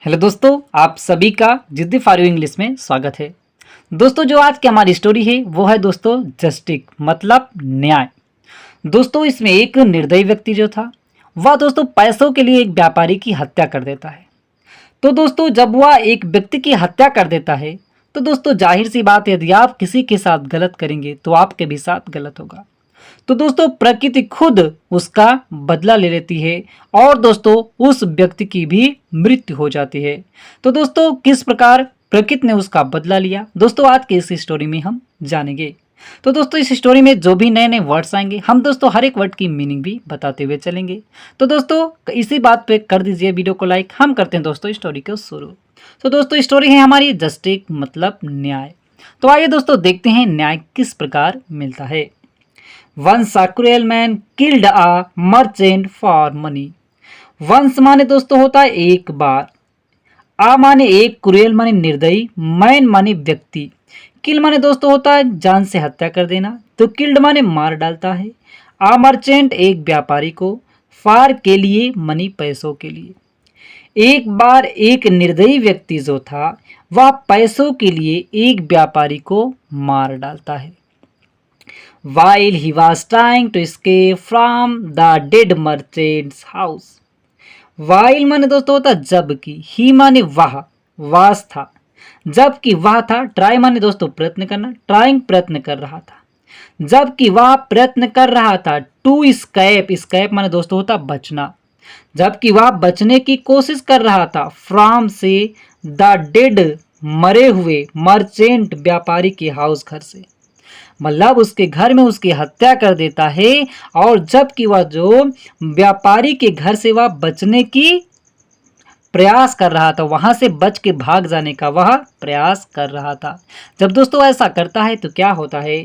Hello दोस्तों, आप सभी का जिद्दी फॉर यू इंग्लिश में स्वागत है। दोस्तों, जो आज की हमारी स्टोरी है वो है दोस्तों जस्टिस मतलब न्याय। दोस्तों, इसमें एक निर्दयी व्यक्ति जो था वह दोस्तों पैसों के लिए एक व्यापारी की हत्या कर देता है। तो दोस्तों, जब वह एक व्यक्ति की हत्या कर देता है तो दोस्तों जाहिर सी बात है, यदि आप किसी के साथ गलत करेंगे तो आपके भी साथ गलत होगा। तो दोस्तों प्रकृति खुद उसका बदला ले लेती है और दोस्तों उस व्यक्ति की भी मृत्यु हो जाती है। तो दोस्तों किस प्रकार प्रकृति ने उसका बदला लिया, दोस्तों आज के इस स्टोरी में हम जानेंगे। तो दोस्तों इस स्टोरी में जो भी नए नए वर्ड्स आएंगे हम दोस्तों हर एक वर्ड की मीनिंग भी बताते हुए चलेंगे। तो दोस्तों इसी बात पे कर दीजिए वीडियो को लाइक। हम करते हैं दोस्तों स्टोरी को शुरू। तो दोस्तों स्टोरी है हमारी जस्टिस मतलब न्याय। तो आइए दोस्तों देखते हैं न्याय किस प्रकार मिलता है। Once a cruel man killed a merchant for money। वंश माने दोस्तों होता है एक बार, आ माने एक, क्रूएल माने निर्दयी, मैन माने व्यक्ति, किल माने दोस्तों होता है जान से हत्या कर देना, तो किल्ड माने मार डालता है। आ मर्चेंट एक व्यापारी को, फार के लिए मनी पैसों के लिए। एक बार एक निर्दयी व्यक्ति जो था वह पैसों के लिए एक व्यापारी को मार डालता है। While he was trying to escape from the dead merchant's house। While माने दोस्तों होता जबकि, ही माने वह, वास था, जबकि वह था, ट्राई माने दोस्तों प्रयत्न करना, ट्राइंग प्रयत्न कर रहा था, जबकि वह प्रयत्न कर रहा था। टू स्कैप, स्कैप माने दोस्तों होता बचना, जबकि वह बचने की कोशिश कर रहा था। फ्रॉम से, द डेड मरे हुए, मर्चेंट व्यापारी के हाउस घर से, मतलब उसके घर में उसकी हत्या कर देता है। और जबकि वह जो व्यापारी के घर से वह बचने की प्रयास कर रहा था, वहां से बच के भाग जाने का वह प्रयास कर रहा था। जब दोस्तों ऐसा करता है तो क्या होता है,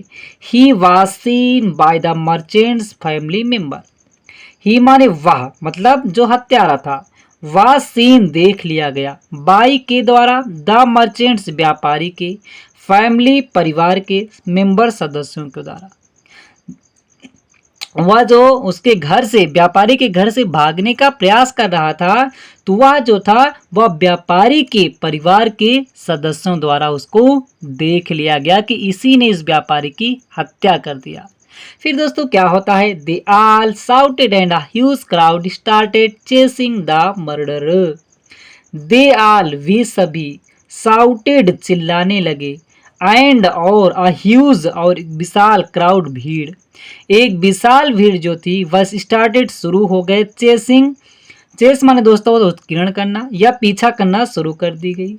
he was seen by the merchants family member. He माने वह, मतलब जो हत्यारा था, वह सीन देख लिया गया, बाई के द्वारा, द मर्चेंट्स व्यापारी के, फैमिली परिवार के, मेंबर सदस्यों के द्वारा। वह जो उसके घर से, व्यापारी के घर से भागने का प्रयास कर रहा था, तो वह जो था वह व्यापारी के परिवार के सदस्यों द्वारा उसको देख लिया गया कि इसी ने इस व्यापारी की हत्या कर दिया। फिर दोस्तों क्या होता है, they all shouted and a huge crowd started chasing the murderer. They all वे सभी, शाउटेड चिल्लाने लगे, एंड और अ ह्यूज और विशाल क्राउड भीड़, एक विशाल भीड़ जो थी वह स्टार्टेड शुरू हो गए चेसिंग, चेस माने दोस्तों उत्कीर्ण करना या पीछा करना शुरू कर दी गई,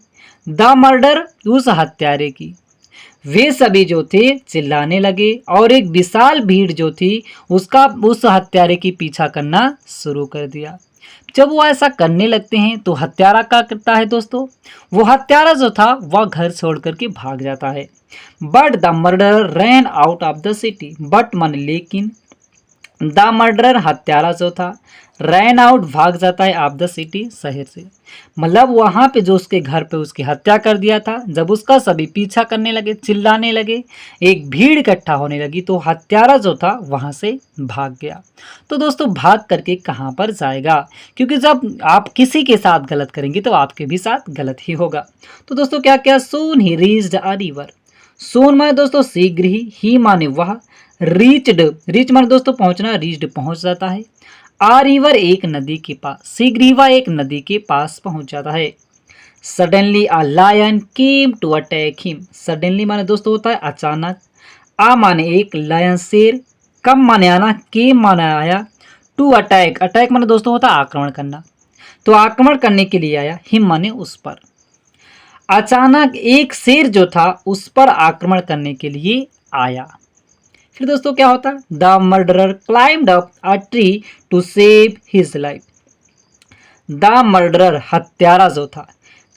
द मर्डर उस हत्यारे की। वे सभी जो थे चिल्लाने लगे और एक विशाल भीड़ जो थी उसका उस हत्यारे की पीछा करना शुरू कर दिया। जब वो ऐसा करने लगते हैं तो हत्यारा क्या करता है दोस्तों, वो हत्यारा जो था वह घर छोड़ करके भाग जाता है। But the murderer ran out of the city. But मन लेकिन, द मर्डरर हत्यारा जो था, रैन आउट भाग जाता है, ऑफ द सिटी शहर से, मतलब वहां पे जो उसके घर पे उसकी हत्या कर दिया था, जब उसका सभी पीछा करने लगे, चिल्लाने लगे, एक भीड़ इकट्ठा होने लगी, तो हत्यारा जो था वहां से भाग गया। तो दोस्तों भाग करके कहाँ पर जाएगा, क्योंकि जब आप किसी के साथ गलत करेंगे तो आपके भी साथ गलत ही होगा। तो दोस्तों क्या क्या, सून ही रीच्ड अ रिवर। सून माने दोस्तों शीघ्र ही माने वह, रीच्ड, रीच माने दोस्तों पहुंचना, रीच्ड पहुंच जाता है। आ रिवर एक नदी के पास, शीघ्र ही वह एक नदी के पास पहुंच जाता है। Suddenly a lion came to attack him. Suddenly माने दोस्तों होता है अचानक, आ माने एक, लायन शेर, कम माने आना, केम माने आया, टू अटैक, अटैक माने दोस्तों होता है आक्रमण करना, तो आक्रमण करने के लिए आया, हिम माने उस पर। अचानक एक शेर जो था उस पर आक्रमण करने के लिए आया। फिर दोस्तों क्या होता है, the murderer climbed up a tree to save his life. The murderer हत्यारा जो था,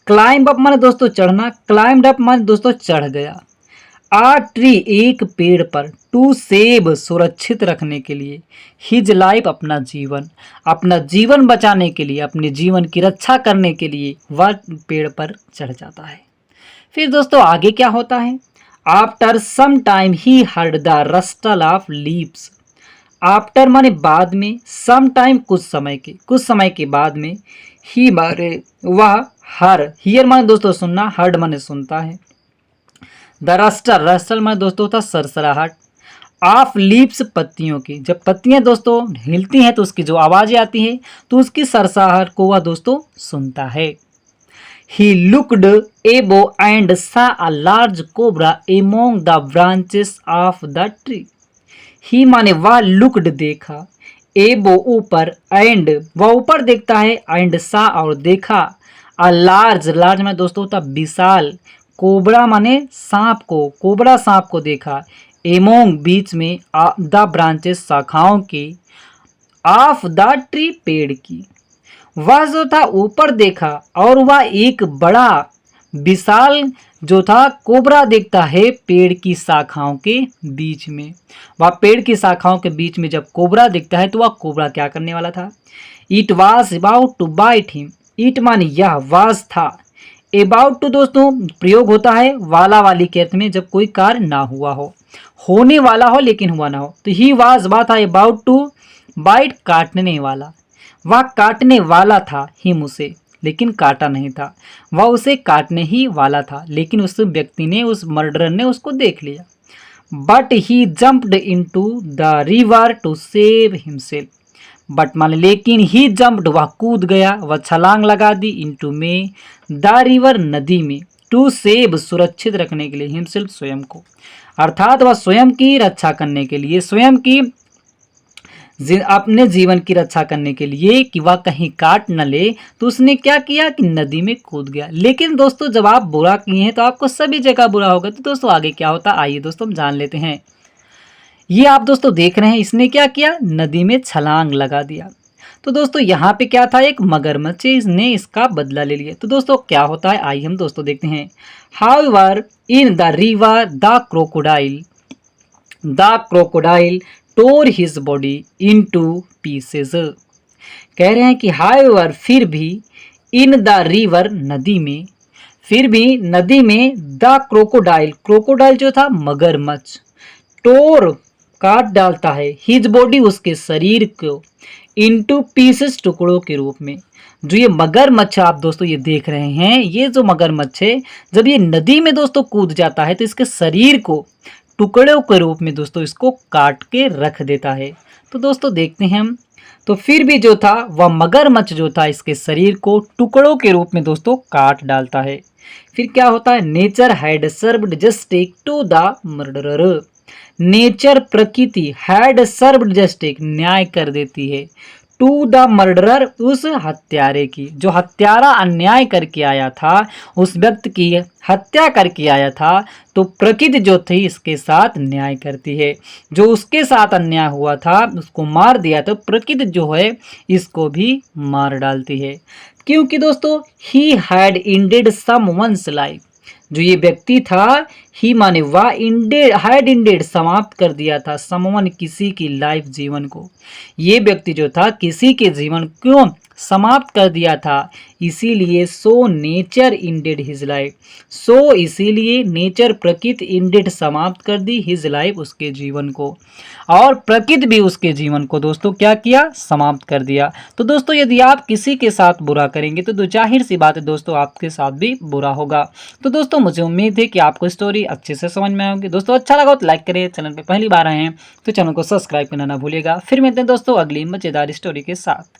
क्लाइंब अप माने दोस्तों चढ़ना, क्लाइम्ड अप माने दोस्तों चढ़ गया, आ ट्री एक पेड़ पर, टू सेव सुरक्षित रखने के लिए, हिज लाइफ अपना जीवन बचाने के लिए, अपने जीवन की रक्षा करने के लिए वह पेड़ पर चढ़ जाता है। फिर दोस्तों आगे क्या होता है, after some time he heard the rustle of leaves. After माने बाद में, सम टाइम कुछ समय के बाद में, ही मारे वह, हर, हियर माने दोस्तों सुनना, हर्ड माने सुनता है। द रस्टर, रस्टर माने दोस्तों होता सरसराहट। ऑफ लीव्स, पत्तियों की, जब पत्तियां दोस्तों हिलती हैं तो उसकी जो आवाजें आती हैं तो उसकी सरसराहट को वह दोस्तों सुनता है। He looked above and saw a large cobra among the branches of the tree. He माने वह looked देखा, above ऊपर, and वह ऊपर देखता है, and saw और देखा, a large, large में दोस्तों होता विशाल, कोबरा माने सांप को, कोबरा सांप को देखा, among बीच में, the branches शाखाओं की, of the tree पेड़ की। वह जो था ऊपर देखा और वह एक बड़ा विशाल जो था कोबरा देखता है पेड़ की शाखाओं के बीच में। वह पेड़ की शाखाओं के बीच में जब कोबरा दिखता है तो वह कोबरा क्या करने वाला था? It was about to bite him. It माने यह, वाज था, अबाउट टू दोस्तों प्रयोग होता है वाला वाली के अर्थ में जब कोई कार्य ना हुआ हो, होने वाला हो लेकिन हुआ ना हो। तो ही वाज वह था, अबाउट टू बाइट काटने वाला, वह काटने वाला था हिम उसे, लेकिन काटा नहीं था। वह उसे काटने ही वाला था लेकिन उस व्यक्ति ने, उस मर्डरर ने उसको देख लिया। But he jumped into the river to save himself. But मान लेकिन ही जम्प्ड वह कूद गया, वह छलांग लगा दी, इनटू में, द रिवर नदी में, टू सेव सुरक्षित रखने के लिए, हिमसेल्फ स्वयं को, अर्थात वह स्वयं की रक्षा करने के लिए, स्वयं की अपने जीवन की रक्षा करने के लिए कि वह कहीं काट न ले, तो उसने क्या किया कि नदी में कूद गया। लेकिन दोस्तों जब आप बुरा किए हैं तो आपको सभी जगह बुरा होगा। तो दोस्तों आगे क्या होता, आइए दोस्तों हम जान लेते हैं। ये आप दोस्तों देख रहे हैं, इसने क्या किया, नदी में छलांग लगा दिया। तो दोस्तों यहाँ पे क्या था, एक मगरमच्छ, इसने इसका बदला ले लिया। तो दोस्तों क्या होता है, आइए हम दोस्तों देखते हैं। However in the river the crocodile tore his body into pieces. कह रहे हैं कि हाउएवर फिर भी, इन द रिवर नदी में, फिर भी नदी में, द क्रोकोडाइल, क्रोकोडाइल जो था मगरमच्छ, टोर काट डालता है, हिज बॉडी उसके शरीर को, इनटू पीसेस टुकड़ों के रूप में। जो ये मगरमच्छ आप दोस्तों ये देख रहे हैं, ये जो मगरमच्छ है जब ये नदी में दोस्तों कूद जाता है तो इसके शरीर को टुकड़ों के रूप में दोस्तों इसको काट के रख देता है। तो दोस्तों देखते हैं हम, तो फिर भी जो था वह मगरमच्छ जो था इसके शरीर को टुकड़ों के रूप में दोस्तों काट डालता है। फिर क्या होता है, nature had served justice to the murderer. Nature, प्रकृति, हैड सर्व्ड जस्टिस न्याय कर देती है, टू द मर्डरर उस हत्यारे की, जो हत्यारा अन्याय करके आया था, उस व्यक्ति की हत्या करके आया था, तो प्रकृति जो थी इसके साथ न्याय करती है। जो उसके साथ अन्याय हुआ था उसको मार दिया तो प्रकृति जो है इसको भी मार डालती है। क्योंकि दोस्तों he had ended someone's life, जो ये व्यक्ति था, ही माने वह, इंडेड, हैड इंडेड समाप्त कर दिया था, समवन किसी की लाइफ, जीवन को। ये व्यक्ति जो था किसी के जीवन क्यों समाप्त कर दिया था, इसीलिए so nature ended his life, so इसीलिए नेचर, प्रकृति, इंडेड समाप्त कर दी, हिज लाइफ उसके जीवन को, और प्रकृति भी उसके जीवन को दोस्तों क्या किया, समाप्त कर दिया। तो दोस्तों यदि आप किसी के साथ बुरा करेंगे तो जाहिर सी बात है दोस्तों आपके साथ भी बुरा होगा। तो दोस्तों मुझे उम्मीद है कि आपको स्टोरी अच्छे से समझ में आएगी। दोस्तों अच्छा लगा तो लाइक करें, चैनल पे पहली बार आए हैं तो चैनल को सब्सक्राइब करना ना भूलिएगा। फिर मिलते हैं दोस्तों अगली मजेदार स्टोरी के साथ।